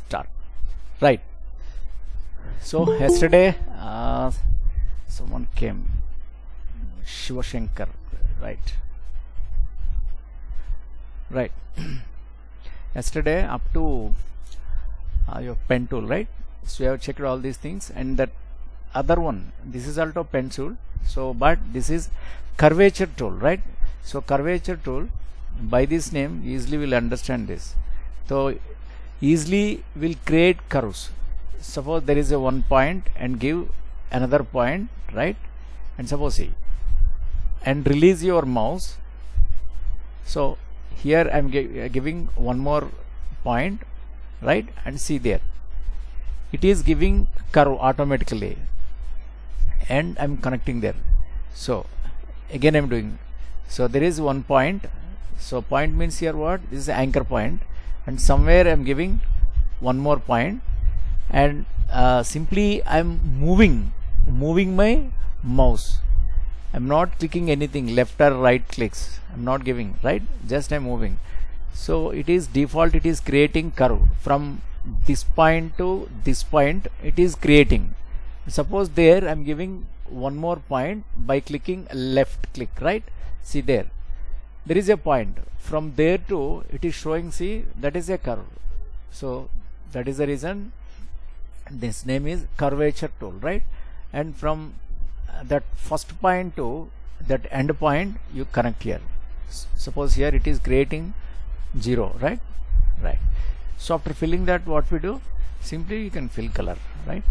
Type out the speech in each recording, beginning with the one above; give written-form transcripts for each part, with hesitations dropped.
start. Right. So yesterday someone came, Shivashankar, right. Yesterday up to your pen tool, right? So you have checked all these things, and that other one, this is also pen tool, so but this is curvature tool, right? So curvature tool, by this name easily will understand this. So easily will create curves. Suppose there is a one point and give another point, right? And suppose see, and release your mouse. So here I am giving one more point, right? And see there, it is giving curve automatically, and I am connecting there. So again I am doing. So there is one point. So point means here what? This is anchor point, and somewhere I am giving one more point, and simply I am moving my mouse. I am not clicking anything, left or right clicks. I am not giving, right? Just I am moving. So it is default. It is creating curve from this point to this point. It is creating. Suppose there I am giving one more point by clicking left click, right? See there, there is a point. From there to it is showing, see, that is a curve. So that is the reason this name is curvature tool, right? And from that first point to that end point you connect here. Suppose here it is creating 0, right? So after filling that, what we do, simply you can fill color, right?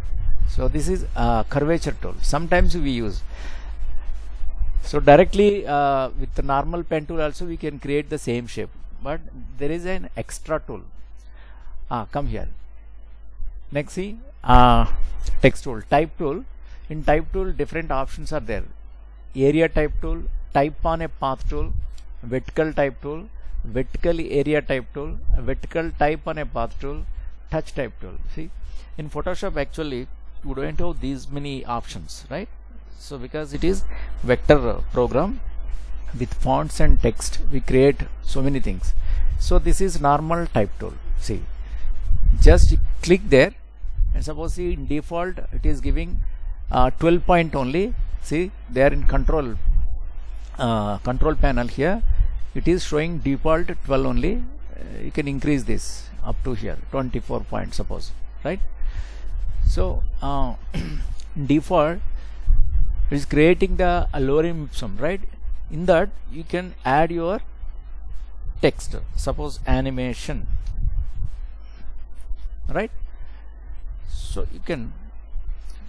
So this is curvature tool. Sometimes we use. So directly with the normal pen tool also we can create the same shape, but there is an extra tool. Come here. Next, see, text tool, type tool. In type tool, different options are there. Area type tool, type on a path tool, vertical type tool, vertical area type tool, vertical type on a path tool, touch type tool. See, in Photoshop actually you don't have these many options, right? So because it is vector program with fonts and text, we create so many things. So this is normal type tool. See, just click there, and suppose see in default it is giving 12 point only. See, they are in control panel here. It is showing default 12 only. You can increase this up to here 24 points, suppose, right? So default is creating the lorem ipsum, right? In that you can add your text, suppose animation, right? So you can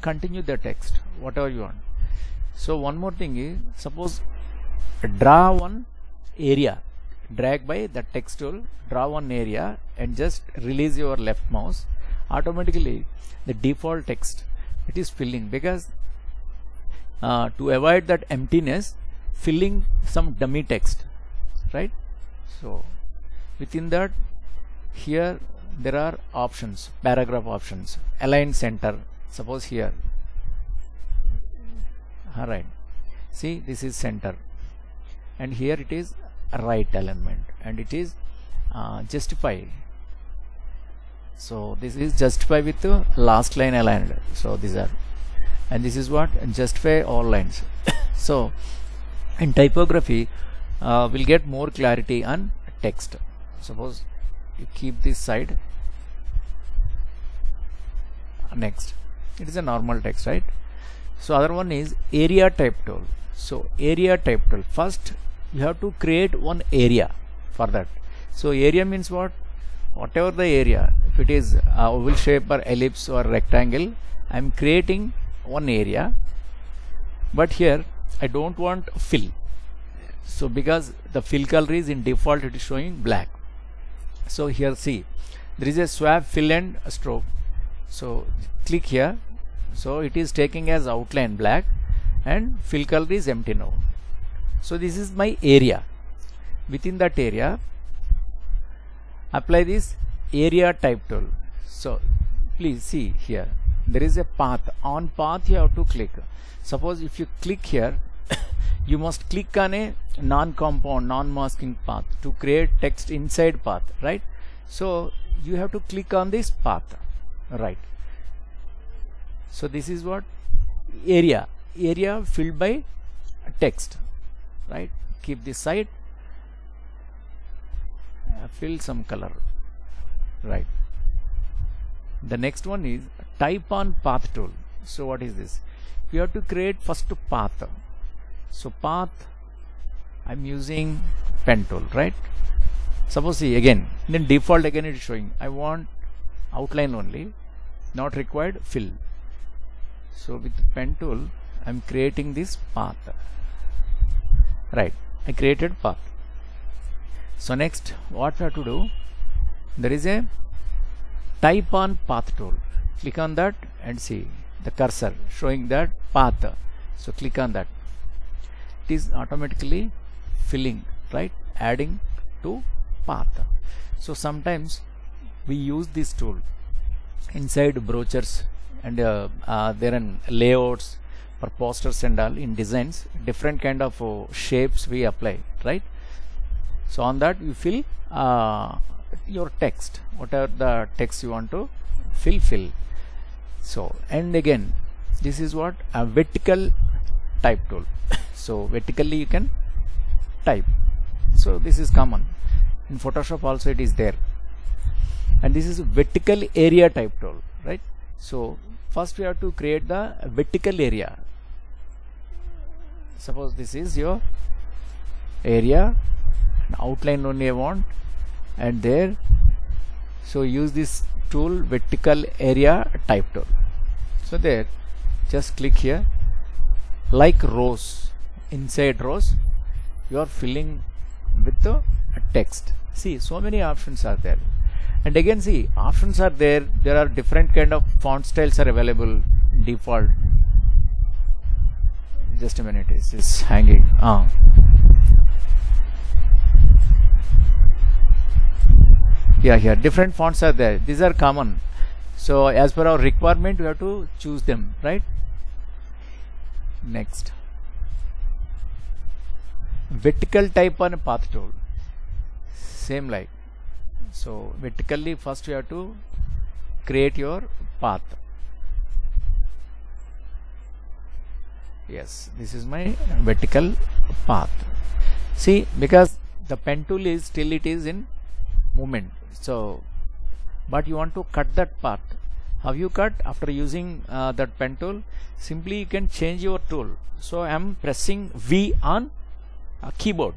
continue the text whatever you want. So one more thing is, suppose draw one area, drag by the text tool, draw one area and just release your left mouse. Automatically the default text it is filling, because to avoid that emptiness, filling some dummy text, right? So within that, here there are options, paragraph options, align center, suppose here. Alright, see, this is center, and here it is right alignment, and it is justify. So this is justify with the last line aligned. So these are, and this is what, justify all lines. So in typography we'll get more clarity on text. Suppose you keep this side. Next, it is a normal text, right? So other one is area type tool. So area type tool, first you have to create one area for that. So area means what? Whatever the area, if it is oval shape or ellipse or rectangle, I am creating one area. But here I don't want fill. So because the fill color is in default, it is showing black. So here see, there is a swap, fill and stroke. So click here. So it is taking as outline black and fill color is empty now. So this is my area. Within that area, apply this area type tool. So please see here, there is a path. On path you have to click. Suppose if you click here, you must click on a non-compound, non-masking path to create text inside path, right? So you have to click on this path, right? So this is what area filled by text, right? Keep this side, fill some color, right? The next one is type on path tool. So what is this? You have to create first path. So path, I'm using pen tool, right? Suppose, see, again, then default again it is showing I want outline only, not required fill. So with pen tool I'm creating this path, right? I created path. So next what we have to do, there is a type on path tool. Click on that and see the cursor showing that path. So click on that. It is automatically filling, right? Adding to path. So sometimes we use this tool inside brochures and there are layouts for posters and all. In designs, different kind of shapes we apply, right? So on that you fill your text, whatever the text you want to fill. So, and again, this is what a vertical type tool. So vertically you can type. So this is common in Photoshop also, it is there. And this is a vertical area type tool, right? So first we have to create the vertical area. Suppose this is your area, outline only I want, and there, so use this tool, vertical area type tool. So there, just click here, like rows, inside rows you are filling with the text. See, so many options are there. And again, see, options are there. There are different kind of font styles are available default. Just a minute, it is hanging. Yeah, here different fonts are there. These are common. So as per our requirement, we have to choose them, right? Next, vertical type on path tool. Same like. So vertically first you have to create your path. Yes, this is my vertical path. See, because the pen tool is still it is in movement. So, but you want to cut that part. How you cut? After using that pen tool, simply you can change your tool. So I am pressing V on a keyboard.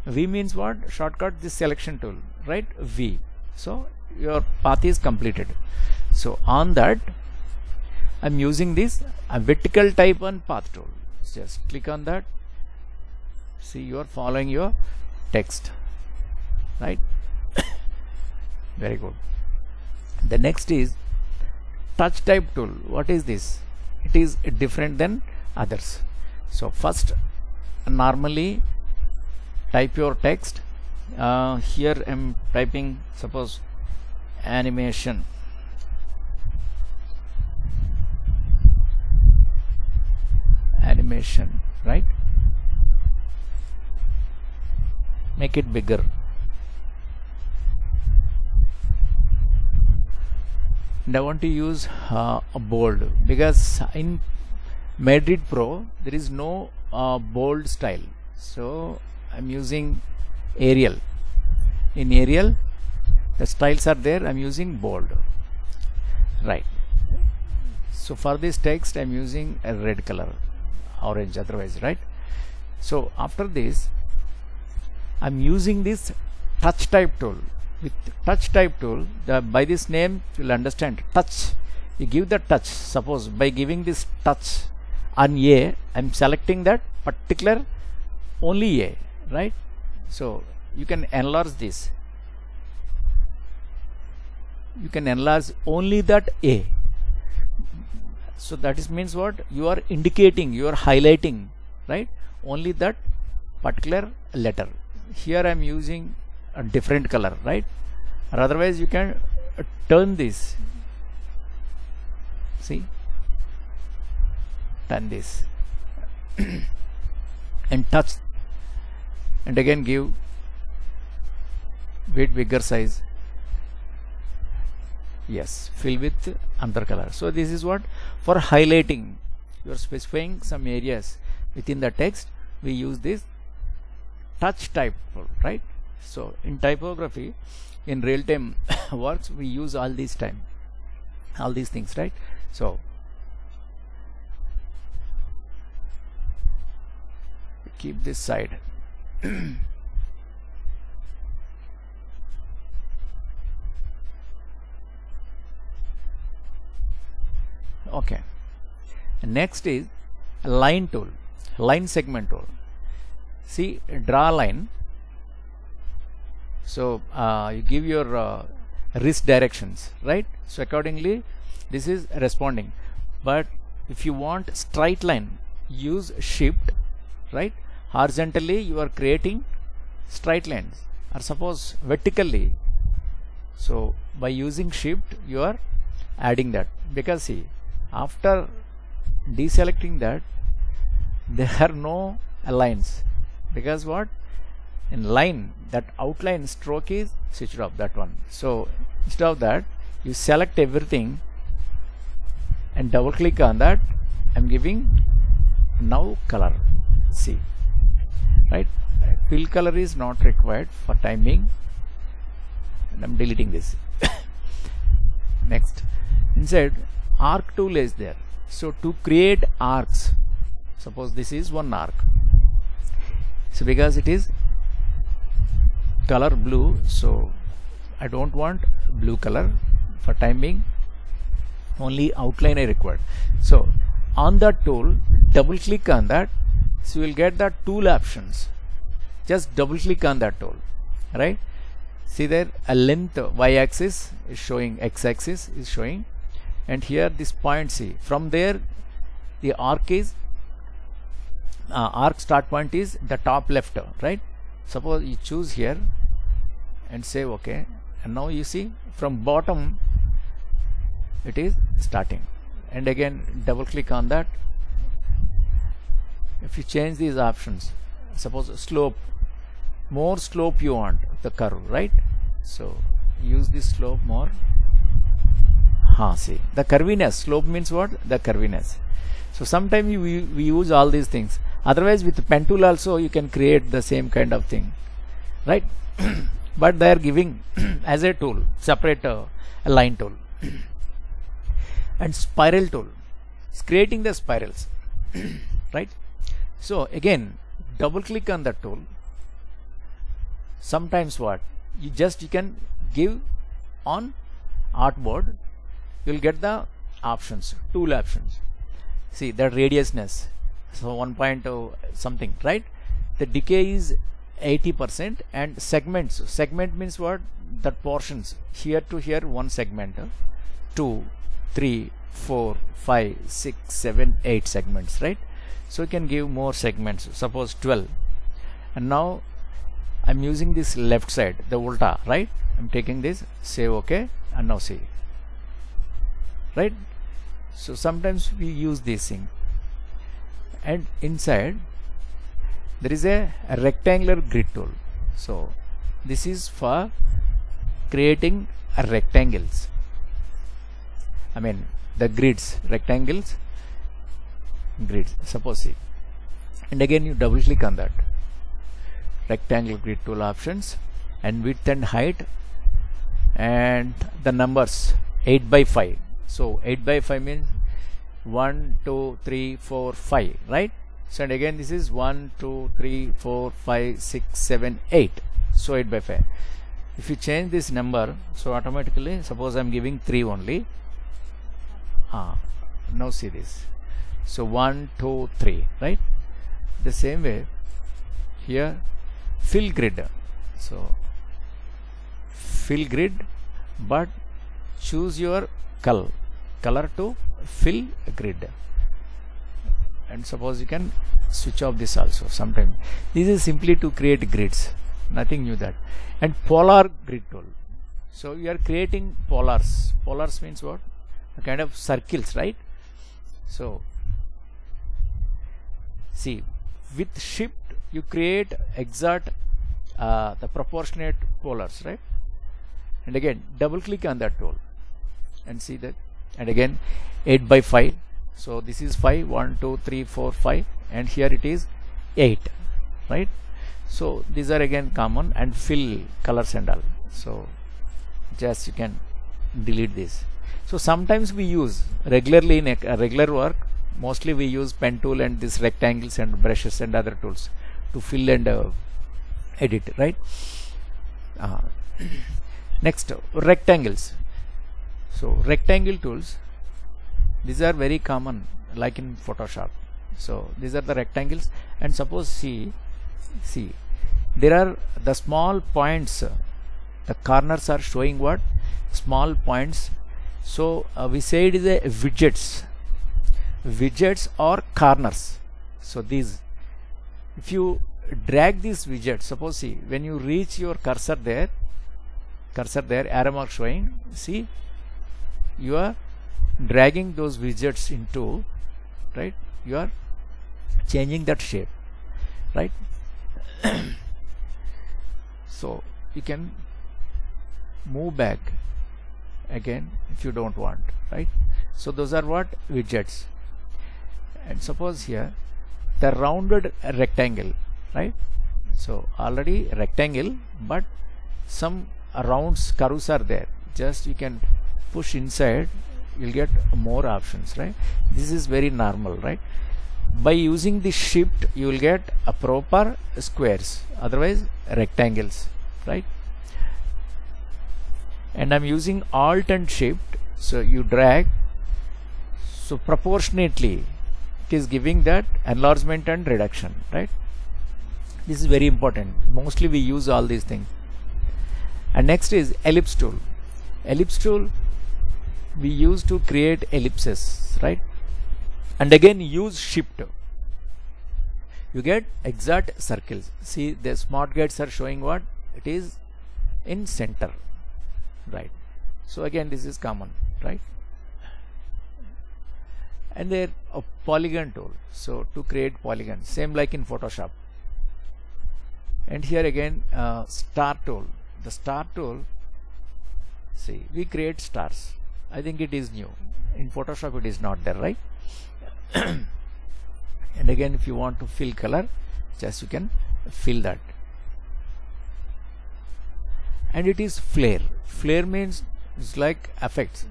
V means what? Shortcut, this selection tool, right? V. So your path is completed. So on that I'm using this a vertical type on path tool. Just click on that. See, you are following your text, right? Very good. The next is touch type tool. What is this? It is different than others. So first, normally type your text. Here I am typing, suppose, animation. Right? Make it bigger. And I want to use a bold, because in Madrid Pro there is no bold style. So I'm using Arial. In Arial the styles are there, I'm using bold, right? So for this text I'm using a red color, orange otherwise, right? So after this I'm using this touch type tool. With touch type tool, by this name you will understand touch. You give the touch. Suppose by giving this touch on A, I'm selecting that particular only A, right? So you can enlarge this. You can enlarge only that A. So that is means what? You are indicating, you are highlighting, right? Only that particular letter. Here I am using a different color, right? Or otherwise you can turn this. See, turn this and touch, and again give bit bigger size. yes, fill with another color. So this is what for highlighting. You are specifying some areas within the text. We use this touch type tool, right? So in typography, in real time works, we use all these things, right? So keep this side. Okay, next is line tool, line segment tool. See, draw a line. So you give your wrist directions, right? So accordingly this is responding. But if you want straight line, use shift, right? Horizontally you are creating straight lines, or suppose vertically. So by using shift you are adding that, because see, after deselecting that there are no lines, because what, in line that outline stroke is switched off, that one. So instead of that, you select everything and double click on that. I'm giving now color, see, right? Fill color is not required for timing, and I'm deleting this. Next, inside arc tool is there. So to create arcs, suppose this is one arc. So because it is color blue, so I don't want blue color for timing, only outline I required. So on that tool, double click on that, so you will get the tool options. Just double click on that tool, right? See there, a length y-axis is showing, x-axis is showing, and here this point, see, from there the arc is arc start point is the top left, right? Suppose you choose here and say okay, and now you see from bottom it is starting, and again double click on that. If you change these options, suppose slope, more slope you want the curve, right? So use this slope more. See, the curviness, slope means what? The curviness. So sometimes we use all these things. Otherwise with pen tool also you can create the same kind of thing, right? But they are giving as a tool, separate a line tool. And spiral tool is creating the spirals, right? So again double click on that tool. Sometimes what, you can give on artboard, you will get the options, tool options. See, the radiusness, so 1.0 something, right? The decay is 80%, and segments, segment means what, that portions, here to here one segment, 2, 3, 4, 5, 6, 7, 8 segments, right? So you can give more segments, suppose 12. And now I'm using this left side, the ulta, right? I'm taking this, say okay, and now see, right? So sometimes we use this thing. And inside there is a rectangular grid tool. So this is for creating rectangles, I mean the grids, rectangles, grids, suppose see, and again you double click on that rectangle grid tool options, and width and height, and the numbers 8 by 5. So 8 by 5 means 1, 2, 3, 4, 5, right? So and again this is 1, 2, 3, 4, 5, 6, 7, 8. So 8 by 5. If you change this number, so automatically, suppose I'm giving 3 only. Now see this. So 1, 2, 3, right? The same way here, fill grid. So fill grid, but choose your color to fill grid, and suppose you can switch off this also. Sometimes this is simply to create grids, nothing new that. And polar grid tool, so you are creating polars. Polars means what? A kind of circles, right? So see, with shift you create exact the proportionate polars, right? And again double click on that tool. and see that, and again 8 by 5. So this is 5, 1 2 3 4 5, and here it is 8, right? So these are again common, and fill colors and all. So just you can delete this. So sometimes we use regularly in a regular work, mostly we use pen tool and this rectangles and brushes and other tools to fill and edit, right? Next, rectangles. So rectangle tools, these are very common like in Photoshop. So these are the rectangles, and suppose see there are the small points, the corners are showing what? Small points. So we say it is a widgets or corners. So these, if you drag these widgets, suppose see when you reach your cursor there, arrow mark showing, see you are dragging those widgets into, right? You are changing that shape, right? So you can move back again if you don't want, right? So those are what? Widgets. And suppose here the rounded rectangle, right? So already rectangle, but some rounds curves are there, just you can push inside, you'll get more options, right? This is very normal, right? By using the shift you will get a proper squares, otherwise rectangles, right? And I'm using alt and shift, so you drag, so proportionately it is giving that enlargement and reduction, right? This is very important, mostly we use all these things. And next is ellipse tool. Ellipse tool we use to create ellipses, right? And again use shift, you get exact circles. See the smart guides are showing what? It is in center, right? So again this is common, right? And there a polygon tool, so to create polygon, same like in Photoshop. And here again star tool. The star tool, see we create stars. I think it is new, in Photoshop it is not there, right? And again if you want to fill color, just you can fill that. And it is flare. Flare means it's like effects.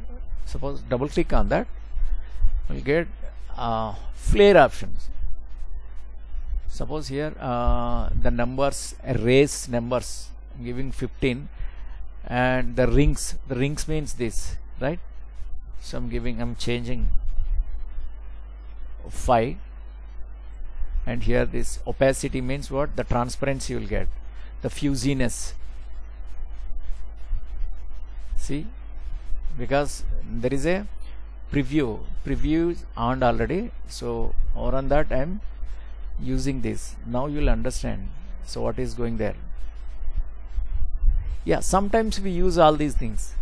Suppose double click on that, we'll get flare options. Suppose here the numbers, race numbers, I'm giving 15, and the rings means this, right? So I'm changing 5, and here this opacity means what? The transparency you will get, the fuzziness. See, because there is a preview is on already, so over on that I am using this. Now you will understand so what is going there. Yeah, sometimes we use all these things.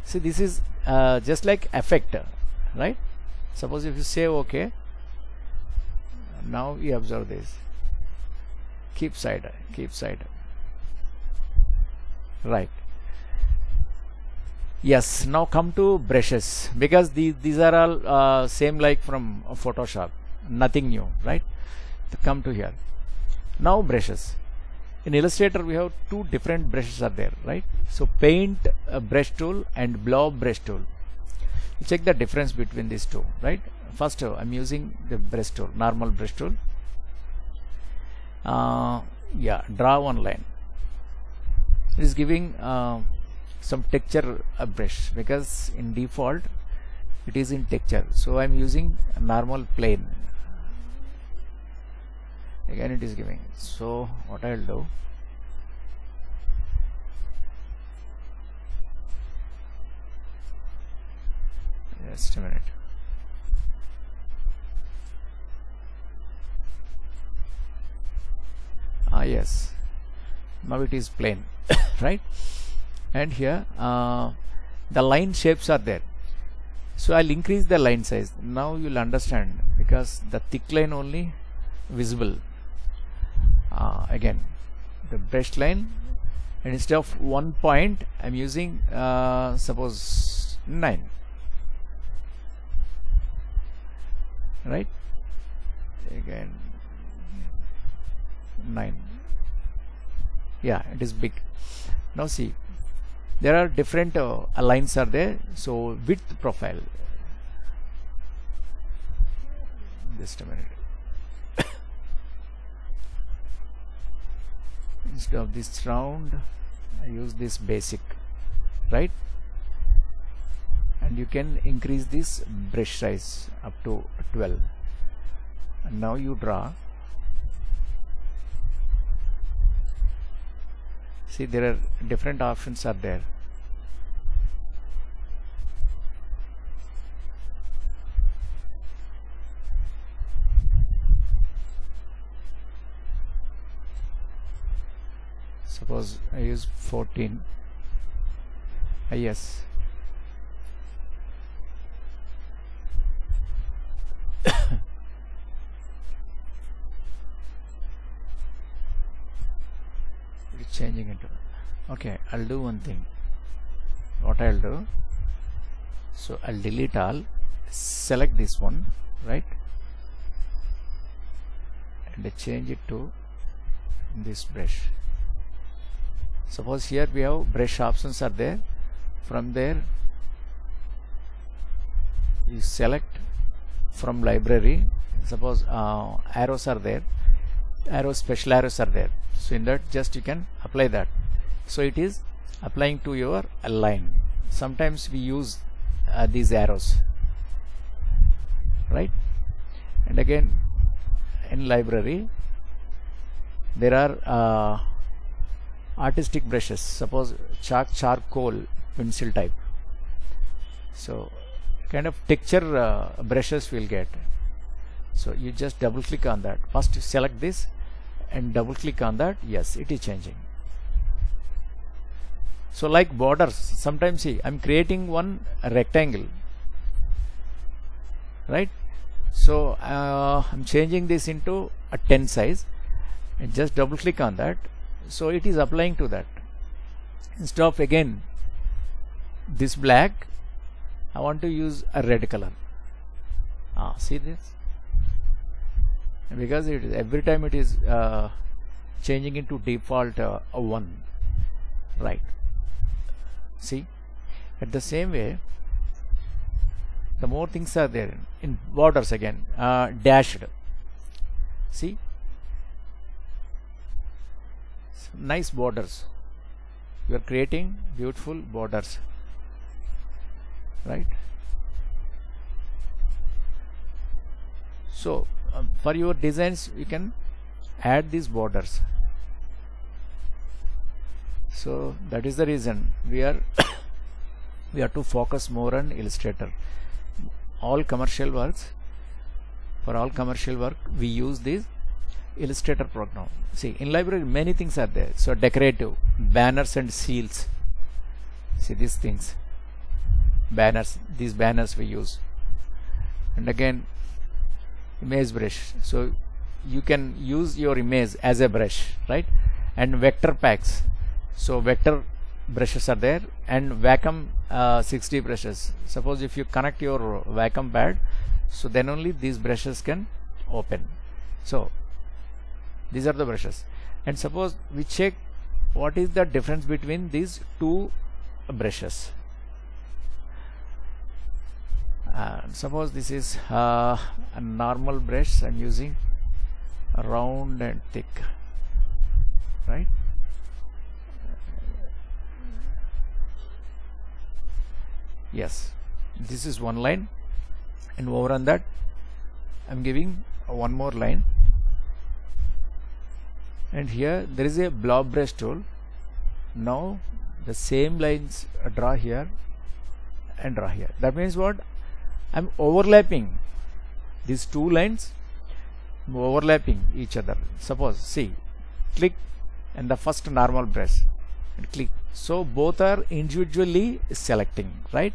See, this is just like effect, right? Suppose if you say OK, now you observe this, keep side, right? Yes, now come to brushes, because these are all same like from Photoshop, nothing new, right? Come to here. Now brushes. In Illustrator we have two different brushes are there, right? So paint brush tool and blob brush tool. Check the difference between these two, right? First I'm using the brush tool, normal brush tool. Yeah, draw one line. It is giving some texture brush, because in default it is in texture, so I'm using a normal plane. Again it is giving, so what I'll do, just a minute. Yes, now it is plain, right? And here the line shapes are there, so I'll increase the line size. Now you'll understand, because the thick line only visible. Again the brush line, and instead of 1 point I'm using suppose 9, right? Again 9. Yeah, it is big. Now see, there are different lines are there. So width profile, just a minute. Instead of this round, I use this basic, right? And you can increase this brush size up to 12. And now you draw. See, there are different options are there. Suppose I use 14. Yes. It's changing into. Okay, I'll do one thing. What I'll do, so I'll delete all, select this one, right, and change it to this brush. Suppose here we have brush options are there. From there you select from library. Suppose arrows are there, special arrows are there. So in that, just you can apply that. So it is applying to your line. Sometimes we use these arrows, right? And again, in library there are artistic brushes. Suppose charcoal pencil type. So kind of texture brushes will get. So you just double click on that. First you select this and double click on that. Yes, it is changing. So like borders, sometimes see, I'm creating one rectangle, right? So I'm changing this into a 10 size and just double click on that. So it is applying to that. Instead of again this black, I want to use a red color. See this? Because it is, every time it is changing into default 1, right? See, at the same way, the more things are there in borders again, dashed. See, nice borders. You are creating beautiful borders, right? So for your designs you can add these borders. So that is the reason we are we have to focus more on Illustrator. All commercial works, for all commercial work we use this Illustrator program. See, in library many things are there. So decorative, banners and seals. See these things, banners, these banners we use. And again image brush, so you can use your image as a brush, right? And vector packs, so vector brushes are there, and Wacom 6D brushes. Suppose if you connect your Wacom pad, so then only these brushes can open. So these are the brushes. And suppose we check what is the difference between these two brushes. Suppose this is a normal brush. I'm using round and thick, right? Yes, this is one line, and over on that I'm giving one more line, and here there is a blob brush tool. Now the same lines draw here and draw here. That means what? I'm overlapping these two lines, overlapping each other. Suppose, see, click and the first normal brush and click. So both are individually selecting, right?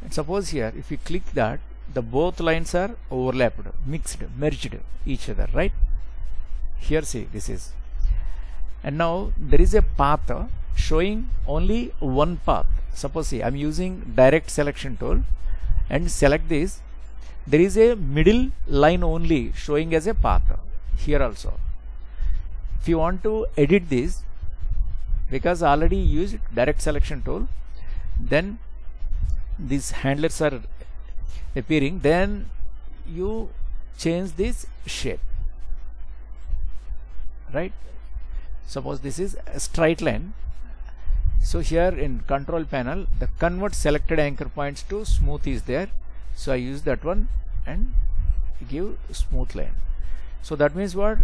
And suppose here if you click that, the both lines are overlapped, mixed, merged each other, right? Here see, this is. And now there is a path showing only one path. Suppose see, I'm using direct selection tool and select this. there is a middle line only showing as a path here also. If you want to edit this, because already used direct selection tool, then these handlers are appearing, then you change this shape, right? Suppose this is a straight line, so here in control panel the convert selected anchor points to smooth is there, so I use that one and give smooth line. So that means what,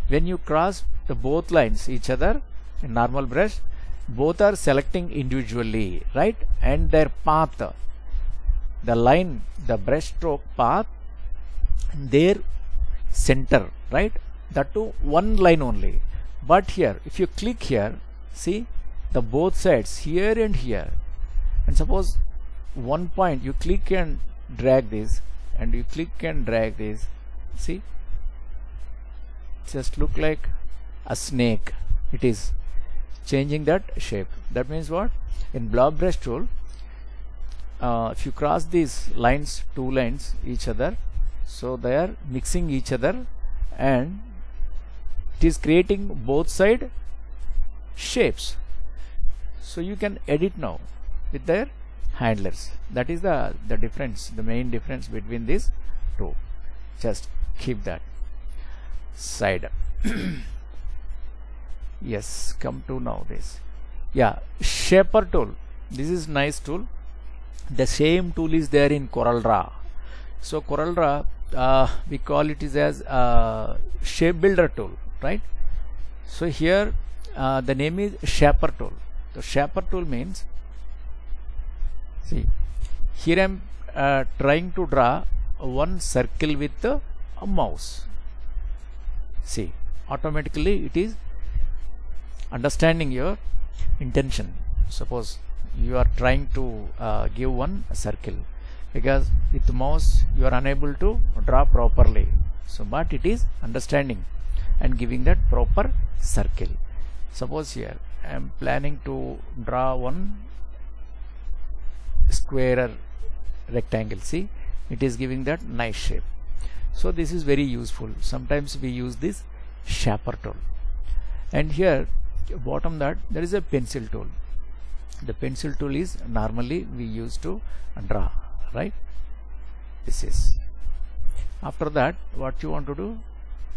when you cross the both lines each other in normal brush, both are selecting individually, right? And their path, the line, the brush stroke path, their center, right? That to one line only. But here if you click here, see the both sides here and here, and suppose one point you click and drag this, and you click and drag this, see, just look like a snake. It is changing that shape. That means what, in block brush tool, if you cross these lines, two lines each other, so they are mixing each other and it is creating both side shapes. So you can edit now with their handlers. That is the difference, the main difference between these two. Just keep that side. Yes, come to now this. Yeah, shaper tool. This is nice tool. The same tool is there in CorelDRAW. So CorelDRAW, we call it is as shape builder tool, right? So here the name is shaper tool. So shaper tool means, see, here I am trying to draw one circle with a mouse. See, automatically it is understanding your intention. Suppose you are trying to give one circle, because with the mouse you are unable to draw properly, so but it is understanding and giving that proper circle. Suppose here I am planning to draw one square rectangle. See, it is giving that nice shape. So this is very useful. Sometimes we use this shaper tool. And here bottom that there is a pencil tool. The pencil tool is normally we use to draw, right? This is. After that, what you want to do,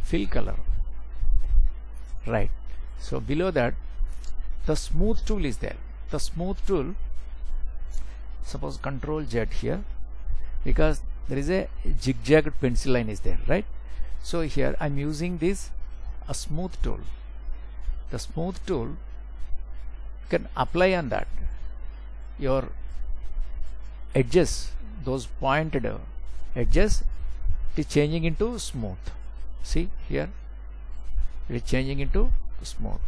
fill color, right? So below that the smooth tool is there. The smooth tool, suppose Control Z here, because there is a zigzag pencil line is there, right? So here I'm using this a smooth tool. The smooth tool can apply on that your edges, those pointed edges, it is changing into smooth. See here, it is changing into smooth.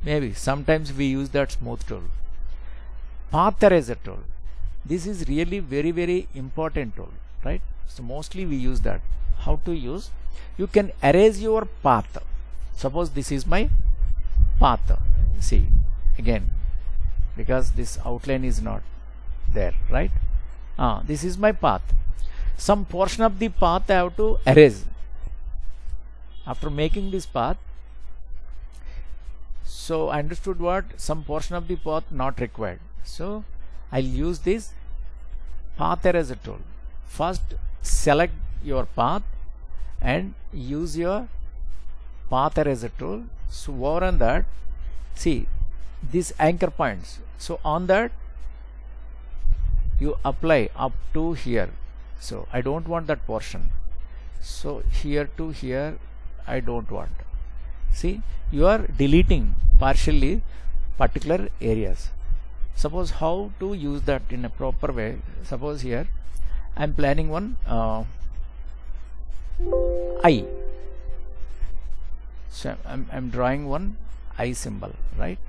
Maybe sometimes we use that smooth tool. Path eraser tool, this is really very important tool, right? So mostly we use that. How to use? You can erase your path. Suppose this is my path. See again, because this outline is not there, right? This is my path. Some portion of the path I have to erase after making this path. So I understood what, some portion of the path not required. So I'll use this path eraser tool. First select your path and use your path eraser tool. So over on that, see these anchor points. So on that you apply up to here. So I don't want that portion. So here to here I don't want. See, you are deleting partially particular areas. Suppose how to use that in a proper way. Suppose here I am planning one eye. So I'm drawing one eye symbol, right?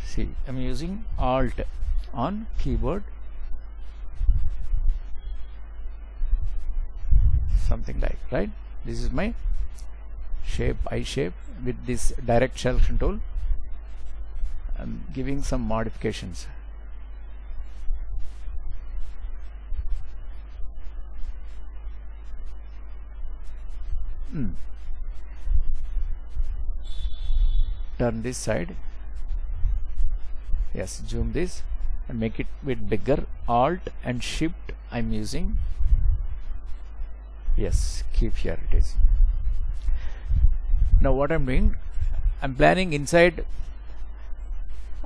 See, I'm using Alt on keyboard, something like, right? This is my shape, eye shape with this direct selection tool. I'm giving some modifications. Turn this side. Yes, zoom this and make it bit bigger. Alt and Shift I'm using. Yes, keep here it is. Now what I'm doing, I'm planning inside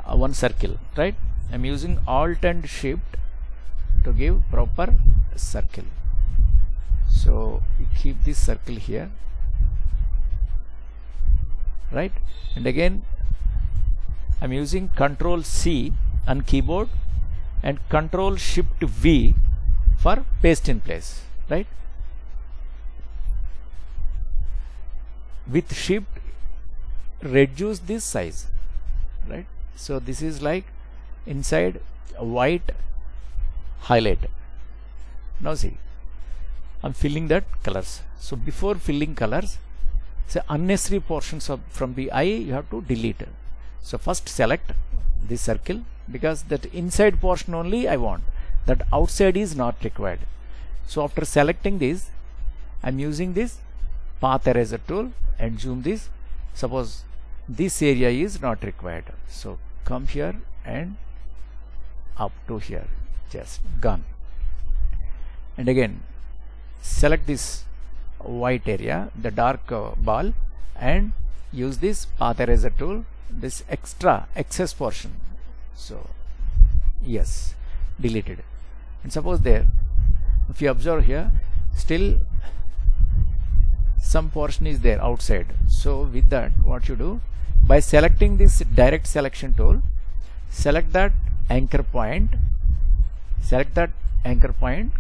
one circle, right? I'm using Alt and Shift to give proper circle. So you keep this circle here, right? And again I'm using Control C on keyboard and Control Shift V for paste in place, right? With Shift reduce this size, right? So this is like inside a white highlight. Now see, I'm filling that colors. So before filling colors, say unnecessary portions of from the eye you have to delete. So first select this circle, because that inside portion only I want, that outside is not required. So after selecting this, I'm using this path eraser tool and zoom this. Suppose this area is not required, so come here and up to here, just gone. And again select this white area, the dark ball, and use this path eraser tool, this excess portion. So yes, deleted. And suppose there, if you observe here, still some portion is there outside. So with that, what you do, by selecting this direct selection tool, select that anchor point,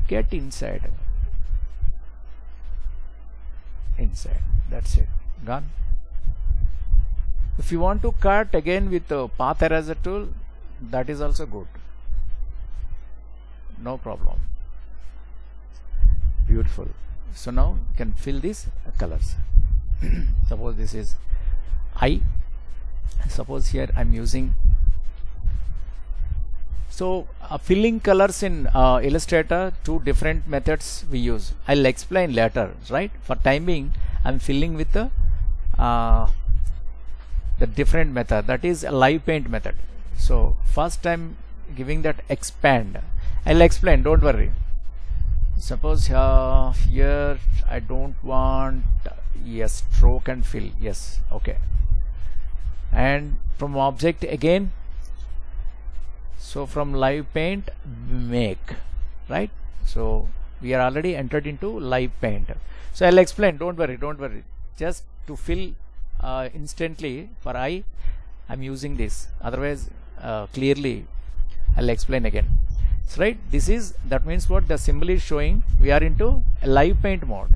get inside, that's it, gone. If you want to cut again with the path eraser tool, that is also good, no problem. Beautiful. So now you can fill these colors. Suppose this is eye. Suppose here I'm using. So filling colors in Illustrator, two different methods we use. I'll explain later, right? For time being, I'm filling with the different method, that is a live paint method. So first I'm giving that expand. I'll explain, don't worry. Suppose here I don't want, yes, stroke and fill, yes, okay. And from object again, so from live paint make, right? So we are already entered into live paint. So I'll explain, don't worry, just to fill instantly for eye I'm using this, otherwise clearly I'll explain again. So, right, that means what the symbol is showing, we are into a live paint mode.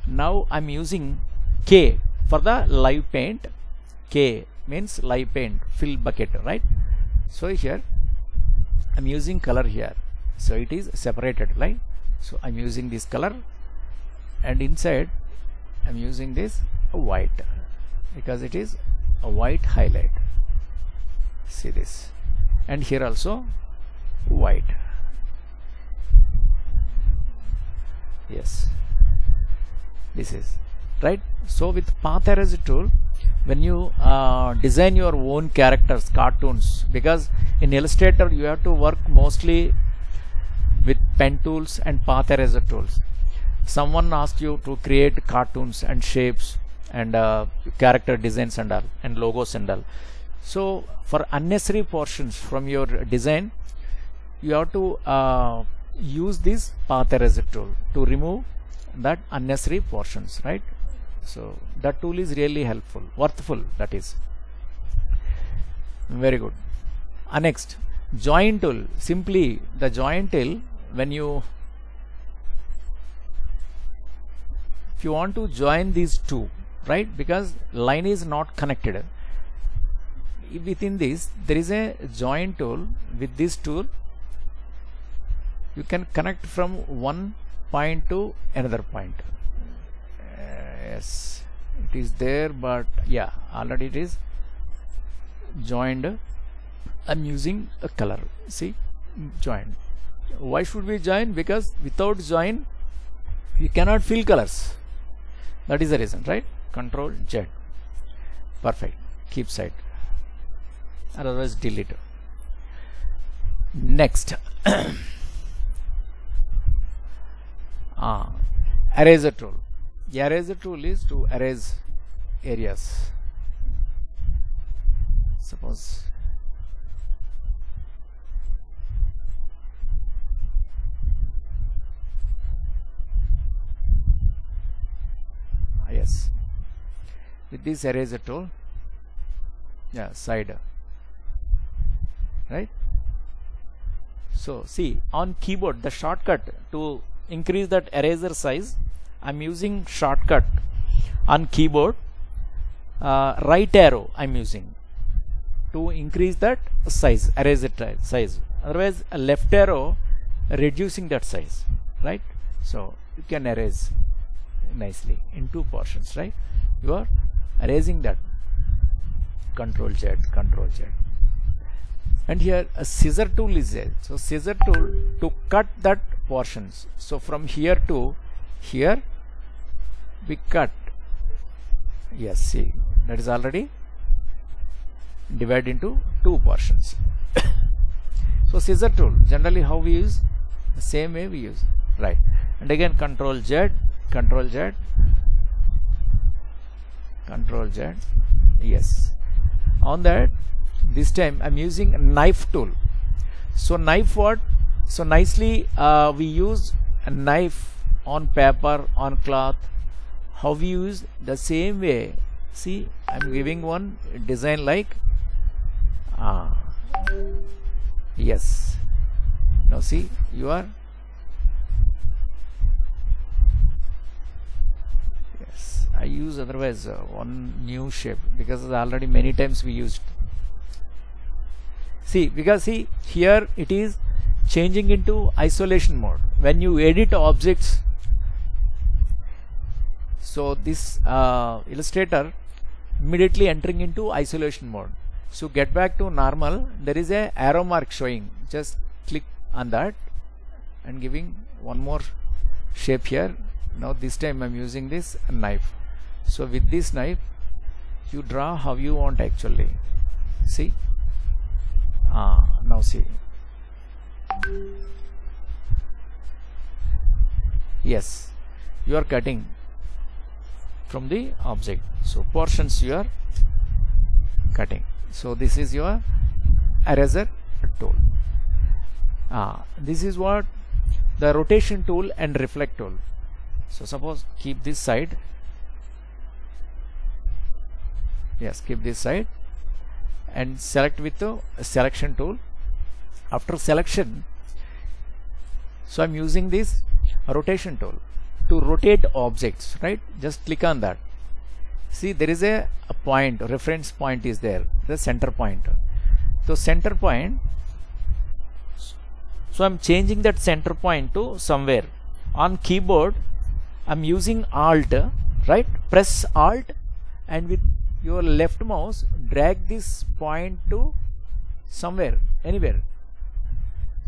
Now I'm using K for the live paint. K means live paint fill bucket, right? So here I'm using color here, so it is separated, right? So I'm using this color, and inside I'm using this white, because it is a white highlight. See this, and here also white. Yes, this is right. So with path eraser tool, when you design your own characters, cartoons, because in Illustrator you have to work mostly with pen tools and path eraser tools. Someone asks you to create cartoons and shapes and character designs and all, and logos and all. So for unnecessary portions from your design, you have to use this path eraser tool to remove that unnecessary portions, right? So that tool is really helpful, worthful, that is. Very good. Next, join tool. Simply the join tool, when you, if you want to join these two, right, because line is not connected, within this there is a join tool. With this tool you can connect from one point to another point. Yes, it is there, but yeah, already it is joined. I'm using a color, see, join. Why should we join? Because without join you cannot fill colors. That is the reason, right? Control Z. Perfect. Keep side, otherwise delete. Next. Eraser tool. The eraser tool is to erase areas. Suppose yes, with this eraser tool, yeah, side, right? So see, on keyboard the shortcut to increase that eraser size, I'm using shortcut on keyboard, right arrow I'm using to increase that size, eraser size. Otherwise a left arrow reducing that size, right? So you can erase nicely in two portions, right? You are erasing that. Control Z, Control Z. And here a scissor tool is there. So scissor tool to cut that portions. So from here to here we cut. Yes, see, that is already divided into two portions. So scissor tool, generally how we use, the same way we use, right? And again Control Z, Control Z, Control Z. Yes, on that this time I'm using a knife tool. So knife what? So nicely we use a knife on paper, on cloth. How we use? The same way. See, I'm giving one design like yes. Now see, you are, yes, I use otherwise one new shape because already many times we used. See, because see here it is changing into isolation mode when you edit objects. So this Illustrator immediately entering into isolation mode. So get back to normal, there is a arrow mark showing, just click on that and giving one more shape here. Now this time I'm using this knife. So with this knife you draw how you want actually. See, now see, yes, you are cutting from the object, so portions you are cutting. So this is your eraser tool. This is what the rotation tool and reflect tool. So suppose keep this side, yes, keep this side and select with the selection tool. After selection, so I'm using this rotation tool to rotate objects, right? Just click on that. See, there is a point, reference point is there, the center point. So center point, so I'm changing that center point to somewhere. On keyboard I'm using Alt, right? Press Alt and with your left mouse drag this point to somewhere, anywhere.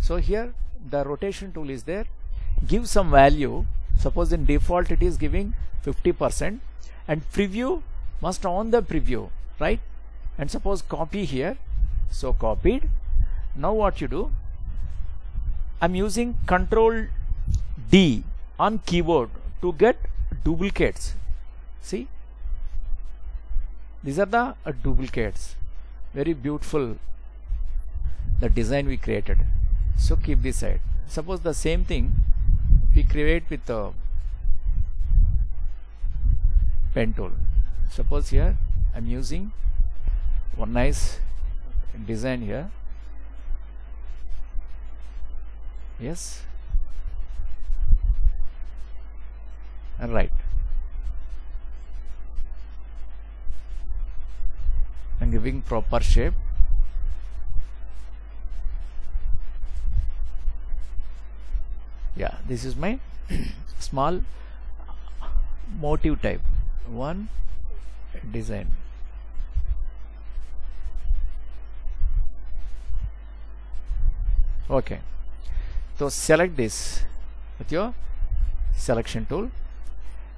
So here the rotation tool is there. Give some value. Suppose in default it is giving 50%, and preview must on the preview, right? And suppose copy here, so copied. Now what you do, I'm using Control D on keyboard to get duplicates. See, these are the duplicates. Very beautiful the design we created. So keep this side. Suppose the same thing we create with the pen tool. Suppose here I'm using one nice design here. Yes, and right. I'm giving proper shape. Yeah, this is my small motive type. 1, design. Okay, so select this with your selection tool,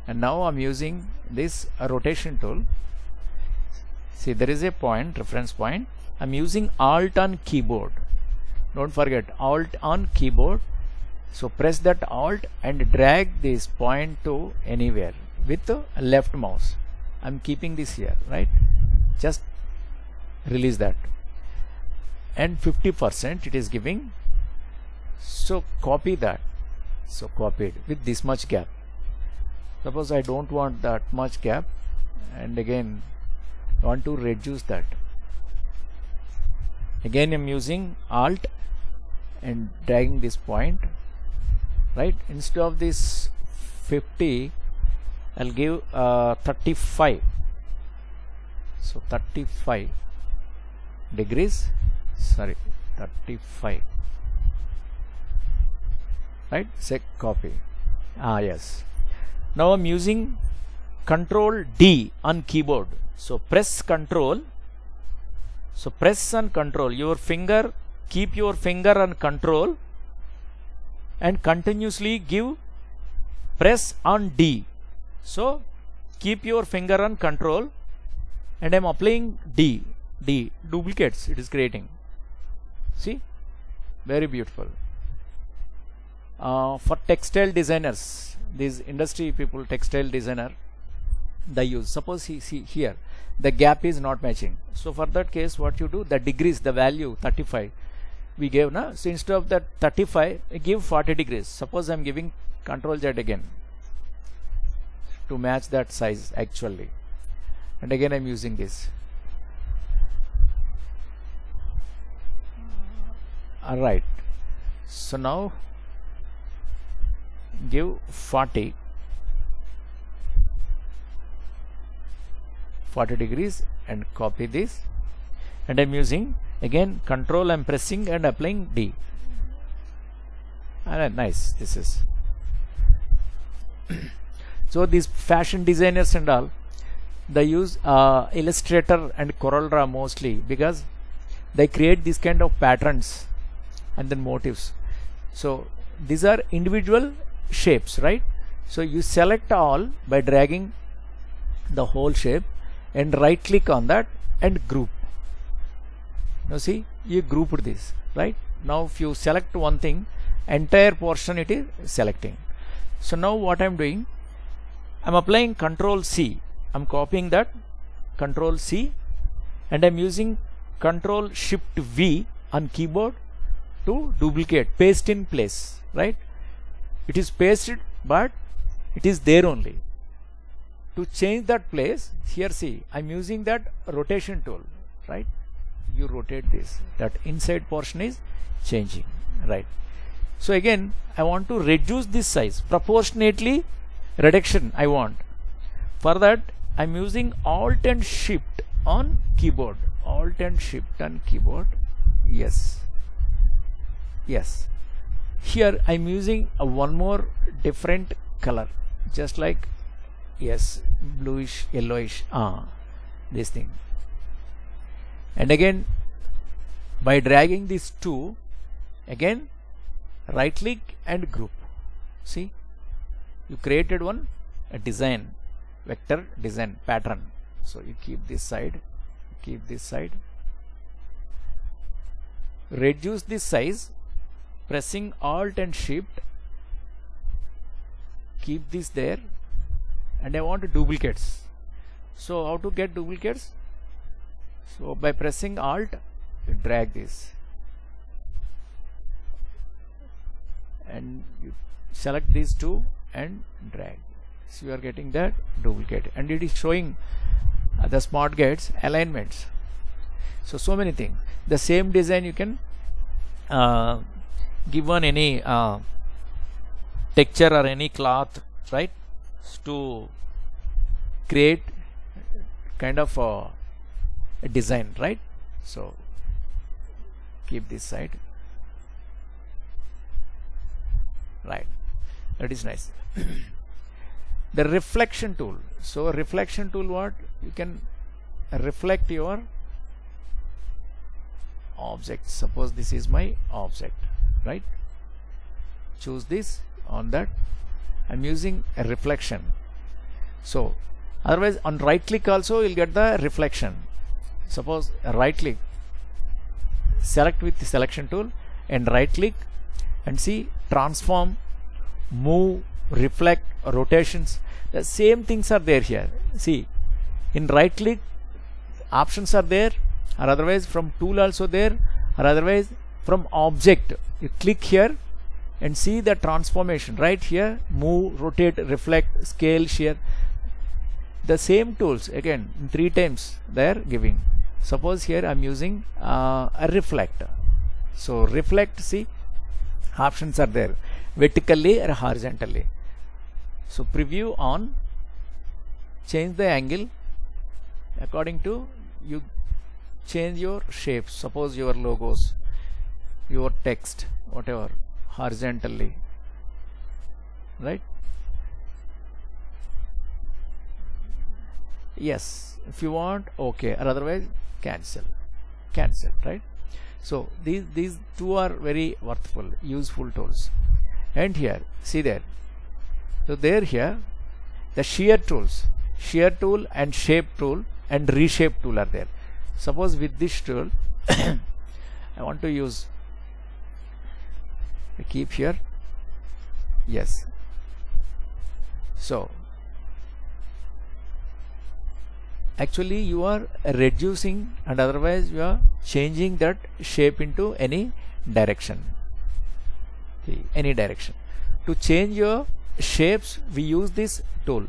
and now I'm using this rotation tool. See, there is a point, reference point. I'm using Alt on keyboard. Don't forget Alt on keyboard. So press that Alt and drag this point to anywhere with the left mouse. I'm keeping this here, right? Just release that. And 50% it is giving. So copy that. So copied with this much gap. Suppose I don't want that much gap, and again want to reduce that. Again I'm using Alt and dragging this point, right? Instead of this 50, I'll give 35. So 35 degrees, sorry, 35, right? Say copy. Yes. Now I'm using Control D on keyboard. So press Control. So press on Control. Your finger, keep your finger on Control and continuously give press on D. So keep your finger on Control and I'm applying D. Duplicates it is creating. See, very beautiful. For textile designers, these industry people, textile designer, they use, suppose see here the gap is not matching. So for that case, what you do, the degrees, the value 35 we gave now. So instead of that 35, give 40 degrees. Suppose I'm giving Control Z again to match that size actually, and again I'm using this. Alright, so now give 40 degrees and copy this, and I'm using again Control, I'm pressing and applying D. Alright, nice. This is so these fashion designers and all, they use Illustrator and CorelDRAW mostly because they create this kind of patterns and then motifs. So these are individual shapes, right? So you select all by dragging the whole shape and right click on that and group. Now see, you grouped this, right? Now if you select one thing, entire portion it is selecting. So now what I'm doing, I'm applying Control C. I'm copying that, Control C, and I'm using Control Shift V on keyboard to duplicate, paste in place, right? It is pasted, but it is there only. To change that place, here see, I'm using that rotation tool, right? You rotate this, that inside portion is changing, right? So again, I want to reduce this size, proportionately reduction I want. For that, I'm using Alt and Shift on keyboard. Alt and Shift on keyboard. Yes. Yes. Here I'm using one more different color, just like, yes, bluish, yellowish, this thing. And again, by dragging these two, again right click and group. See, you created one, a design, vector design pattern. So you keep this side, reduce this size, pressing Alt and Shift, keep this there, and I want duplicates. So how to get duplicates? So by pressing Alt, you drag this and you select these two and drag. So you are getting that duplicate, and it is showing the smart gates alignments. So many things. The same design you can give on any texture or any cloth, right, to create kind of a design, right? So keep this side, right? That is nice. the reflection tool. So reflection tool, what you can reflect your object. Suppose this is my object, right? Choose this. On that I'm using a reflection. So otherwise on right click also you'll get the reflection. Suppose right click, select with the selection tool and right click and see transform, move, reflect, rotations. The same things are there here. See, in right click options are there, or otherwise from tool also there, or otherwise from object. You click here and see the transformation right here: move, rotate, reflect, scale, shear. The same tools again 3 times they are giving. Suppose here I'm using a reflect. So reflect, see, options are there vertically or horizontally. So preview on, change the angle according to you, change your shapes. Suppose your logos, your text, whatever, horizontally, right? Yes, if you want, okay, or otherwise cancel, right? So these two are very worthful, useful tools. And here, see there, so there here the shear tools, shear tool and shape tool and reshape tool are there. Suppose with this tool I want to use, I keep here, yes. So actually you are reducing and otherwise you are changing that shape into any direction. See, any direction. To change your shapes we use this tool.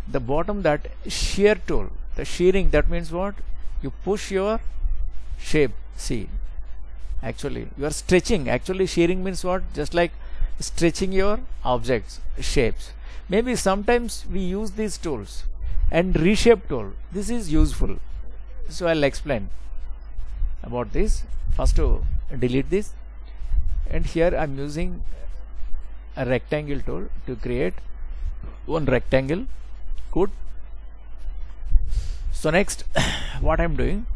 The bottom, that shear tool, the shearing, that means what? You push your shape. See, actually you are stretching. Actually shearing means what? Just like stretching your objects, shapes. Maybe sometimes we use these tools. And reshape tool, this is useful, so I'll explain about this. First to delete this, and here I'm using a rectangle tool to create one rectangle. Good. So next what I'm doing,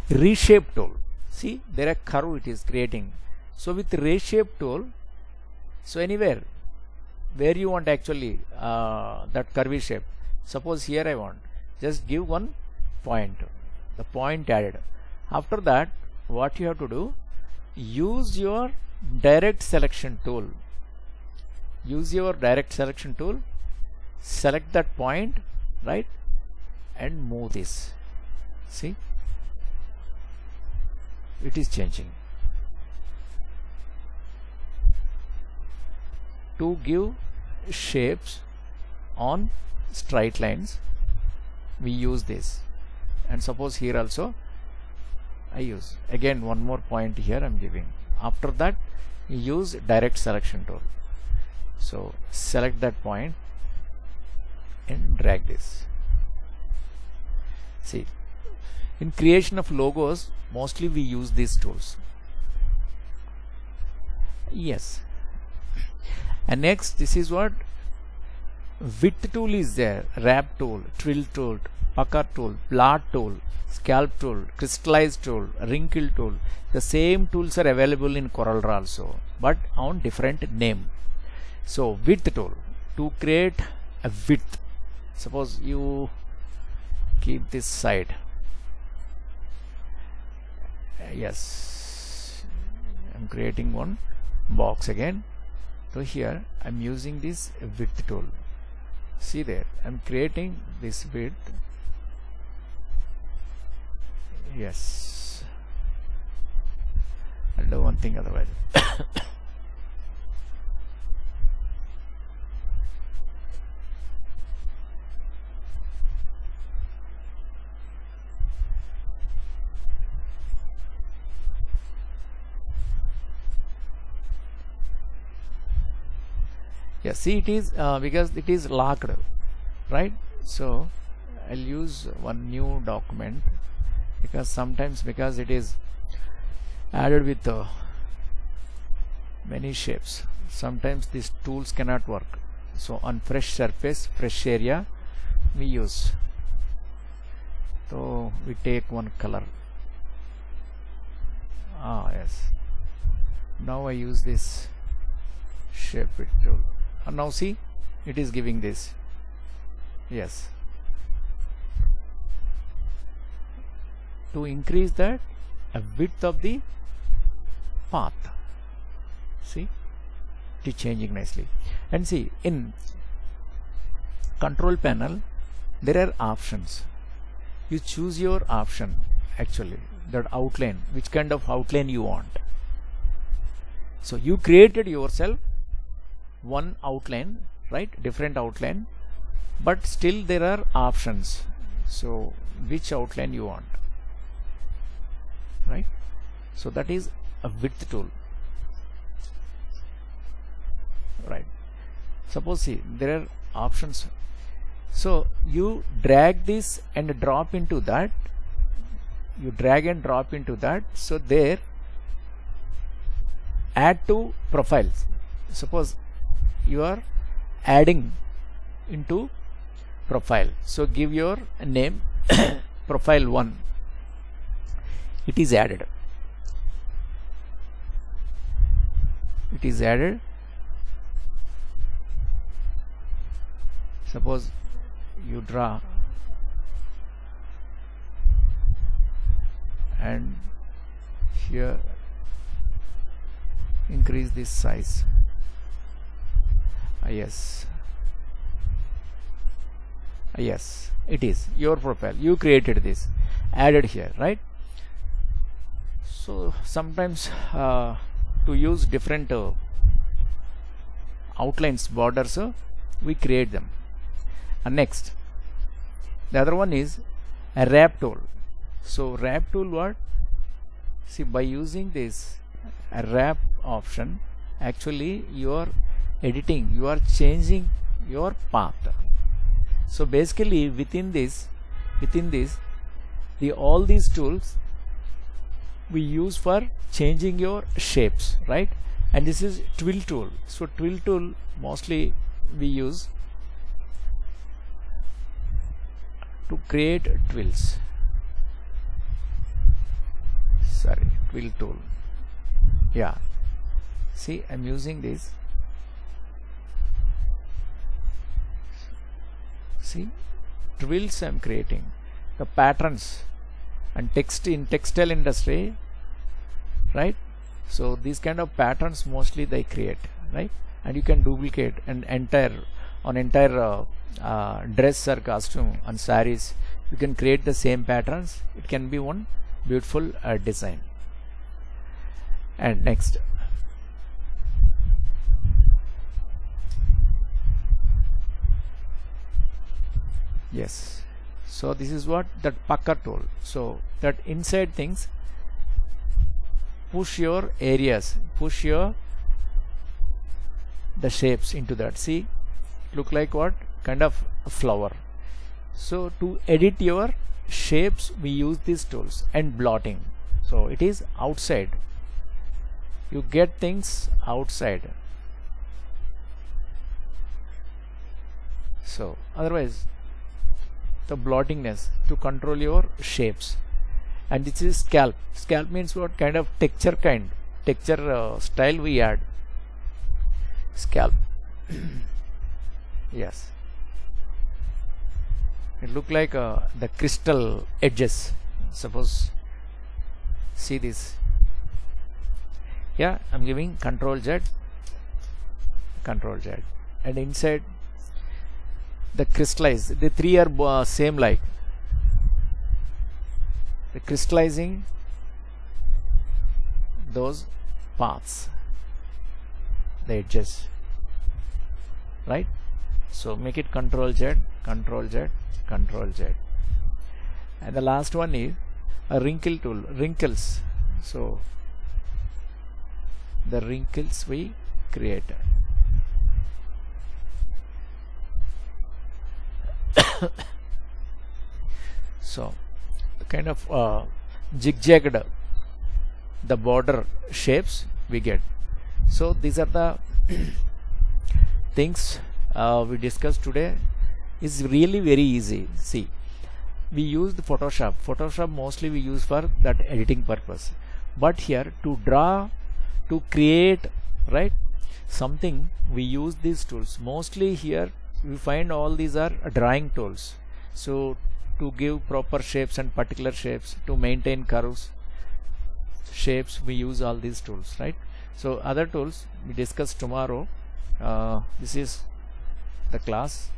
reshape tool. See, there are curve it is creating. So with reshape tool, so anywhere where you want actually that curvy shape. Suppose here I want, just give one point, the point added. After that what you have to do, use your direct selection tool. Use your direct selection tool, select that point, right, and move this. See, it is changing. To give shapes on straight lines we use this. And suppose here also I use again one more point here I'm giving. After that you use direct selection tool. So select that point and drag this. See, in creation of logos mostly we use these tools. Yes. And next, this is what? Width tool is there, wrap tool, twill tool, pucker tool, blot tool, scalp tool, crystallize tool, wrinkle tool. The same tools are available in CorelDRAW also, but on different name. So width tool, to create a width. Suppose you keep this side. Yes, I'm creating one box again. So here I'm using this width tool. See there, I'm creating this width. Yes, I'll do one thing otherwise. Yeah, see, it is because it is locked, right? So I'll use one new document, because sometimes because it is added with many shapes. sometimes these tools cannot work. So on fresh surface, fresh area, we use. So we take one color. Yes. Now I use this shape it tool. And now see, it is giving this. Yes. To increase that width of the path. See, it is changing nicely. And see, in control panel there are options. You choose your option, actually, that outline, which kind of outline you want. So you created yourself one outline, right, different outline, but still there are options. So which outline you want, right? So that is a width tool, right? Suppose, see, there are options. So you drag this and drop into that. You drag and drop into that. So there, add to profiles. Suppose you are adding into profile. So give your name profile 1. It is added. It is added. Suppose you draw and here increase this size. Yes, yes, it is your profile. You created this, added here, right? So sometimes to use different outlines, borders, we create them. And next, the other one is a wrap tool. So wrap tool, what? See, by using this a wrap option, actually you are editing, you are changing your path. So basically within this all these tools we use for changing your shapes, right? And this is twill tool. So twill tool mostly we use to create twills. Sorry, twill tool. Yeah, see, I'm using this. See, twills I'm creating, the patterns and text in textile industry, right? So these kind of patterns mostly they create, right? And you can duplicate and entire dress or costume on saris. You can create the same patterns. It can be one beautiful design. And next, yes, so this is what that pucker tool. So that inside things, push your areas, push your the shapes into that. See, look like what kind of a flower. So to edit your shapes we use these tools. And blotting, so it is outside, you get things outside. So otherwise the blottingness to control your shapes. And this is scalp. Scalp means what kind of texture style we add. Scalp. Yes, it look like the crystal edges. Suppose, see this. Yeah, I'm giving Control Z, and inside the crystallize. The three are same, like the crystallizing those paths, the edges, right? So make it Control Z, Control Z, Control Z. And the last one is a wrinkle tool, wrinkles. So the wrinkles we create. So kind of zigzagged the border shapes we get. So these are the things we discussed today is really very easy. See, we use the Photoshop mostly we use for that editing purpose, but here to draw, to create, right, something, we use these tools. Mostly here we find all these are drawing tools. So to give proper shapes and particular shapes, to maintain curves, shapes, we use all these tools, right? So other tools we discuss tomorrow. This is the class.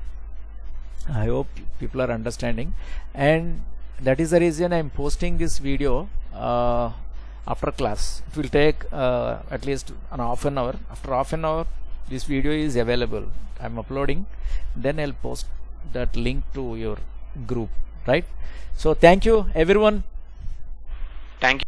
I hope people are understanding, and that is the reason I am posting this video after class. It will take at least an half an hour. After half an hour this video is available. I am uploading, then I'll post that link to your group, right? So thank you everyone. Thank you.